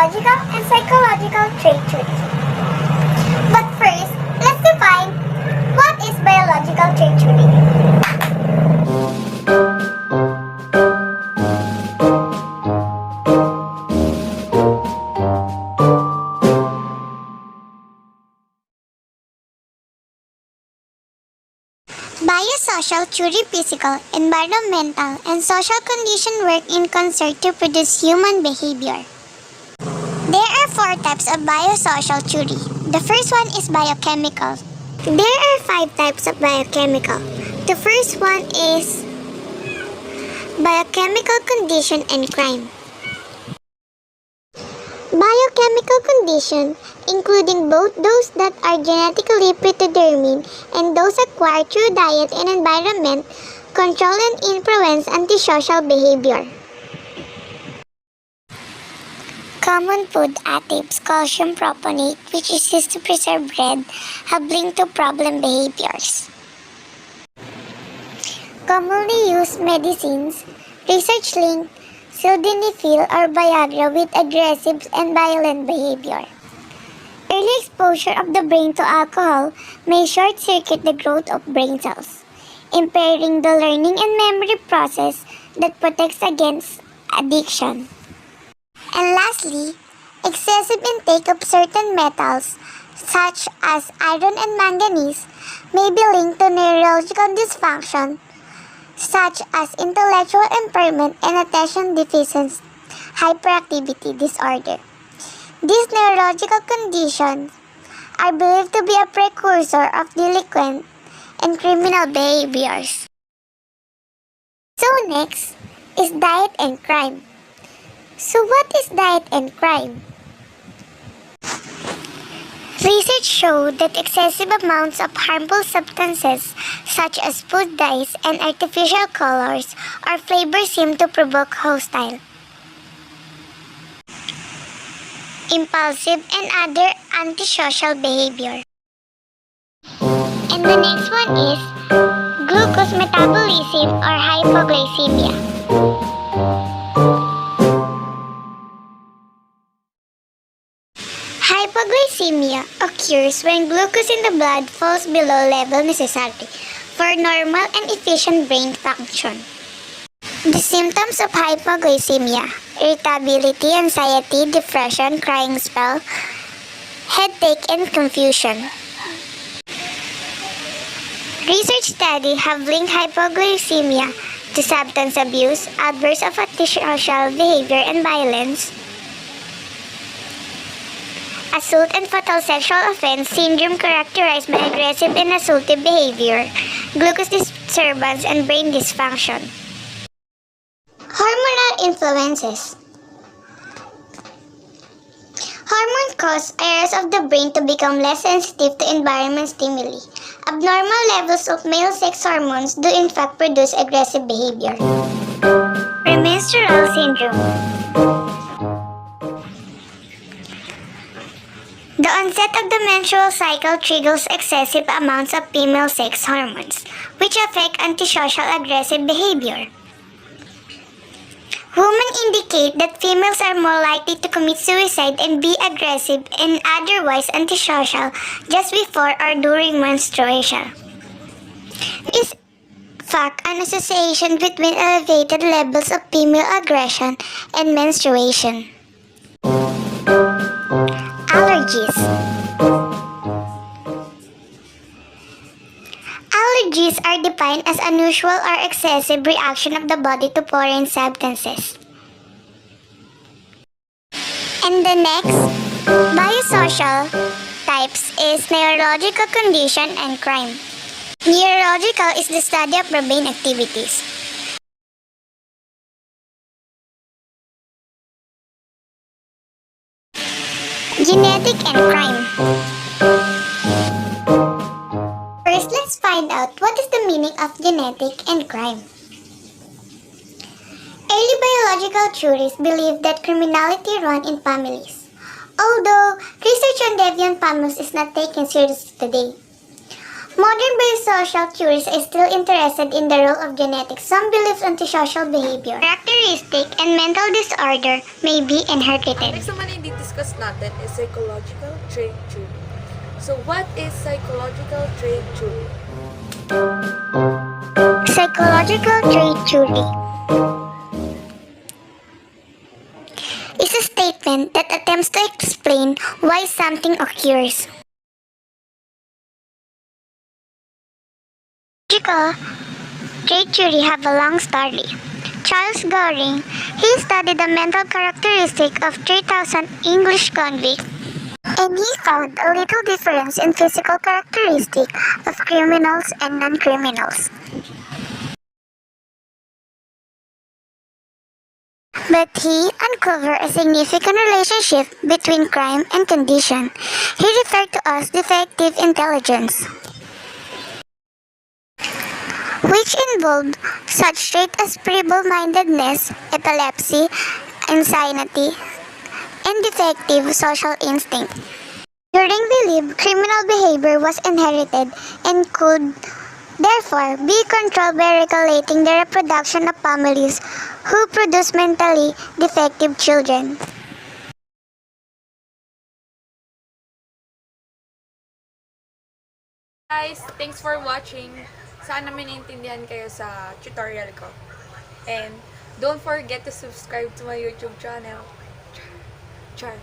biological and psychological trait theory. But first, let's define what is biological trait theory. Biosocial theory physical, environmental, and social conditions work in concert to produce human behavior. There are four types of biosocial theory. The first one is biochemical. There are five types of biochemical. The first one is biochemical condition and crime. Biochemical condition, including both those that are genetically predetermined and those acquired through diet and environment, control and influence antisocial behavior. Common food additives, calcium proponate, which is used to preserve bread, have linked to problem behaviors. Commonly used medicines, research linked sildenafil or Viagra with aggressive and violent behavior. Early exposure of the brain to alcohol may short-circuit the growth of brain cells, impairing the learning and memory process that protects against addiction. And lastly, excessive intake of certain metals, such as iron and manganese, may be linked to neurological dysfunction, such as intellectual impairment and attention deficit hyperactivity disorder. These neurological conditions are believed to be a precursor of delinquent and criminal behaviors. So next is diet and crime. So what is diet and crime? Research showed that excessive amounts of harmful substances such as food dyes and artificial colors or flavors seem to provoke hostile, impulsive, and other antisocial behavior. And the next one is glucose metabolism or hypoglycemia. Hypoglycemia occurs when glucose in the blood falls below level necessary for normal and efficient brain function. The symptoms of hypoglycemia: irritability, anxiety, depression, crying spell, headache, and confusion. Research studies have linked hypoglycemia to substance abuse, outbursts of antisocial behavior and violence, assault and fatal sexual offense syndrome characterized by aggressive and assaultive behavior, glucose disturbance, and brain dysfunction. Hormonal influences. Hormones cause areas of the brain to become less sensitive to environment stimuli. Abnormal levels of male sex hormones do in fact produce aggressive behavior. Premenstrual syndrome. The onset of the menstrual cycle triggers excessive amounts of female sex hormones, which affect antisocial aggressive behavior. Women indicate that females are more likely to commit suicide and be aggressive and otherwise antisocial just before or during menstruation. There is, in fact, an association between elevated levels of female aggression and menstruation. Allergies. Allergies are defined as unusual or excessive reaction of the body to foreign substances. And the next biosocial types is neurological condition and crime. Neurological is the study of the brain activities. Genetic and crime. First, let's find out what is the meaning of genetic and crime. Early biological theories believed that criminality ran in families, although research on deviant families is not taken seriously today. Modern biosocial theories are still interested in the role of genetics. Some believe antisocial behavior, characteristic, and mental disorder may be inherited. Next naman yung discuss natin is psychological trait theory. So, what is psychological trait theory? Psychological trait theory is a statement that attempts to explain why something occurs. Psychological trait theory have a long story. Charles Goring, he studied the mental characteristic of 3,000 English convicts, and he found a little difference in physical characteristic of criminals and non-criminals. But he uncovered a significant relationship between crime and condition. He referred to as defective intelligence, which involved such traits as feeble-mindedness, epilepsy, anxiety, and defective social instinct. Turing believed criminal behavior was inherited and could therefore be controlled by regulating the reproduction of families who produce mentally defective children. Guys, thanks for watching. Sana may naintindihan kayo sa tutorial ko. And don't forget to subscribe to my YouTube channel. Char.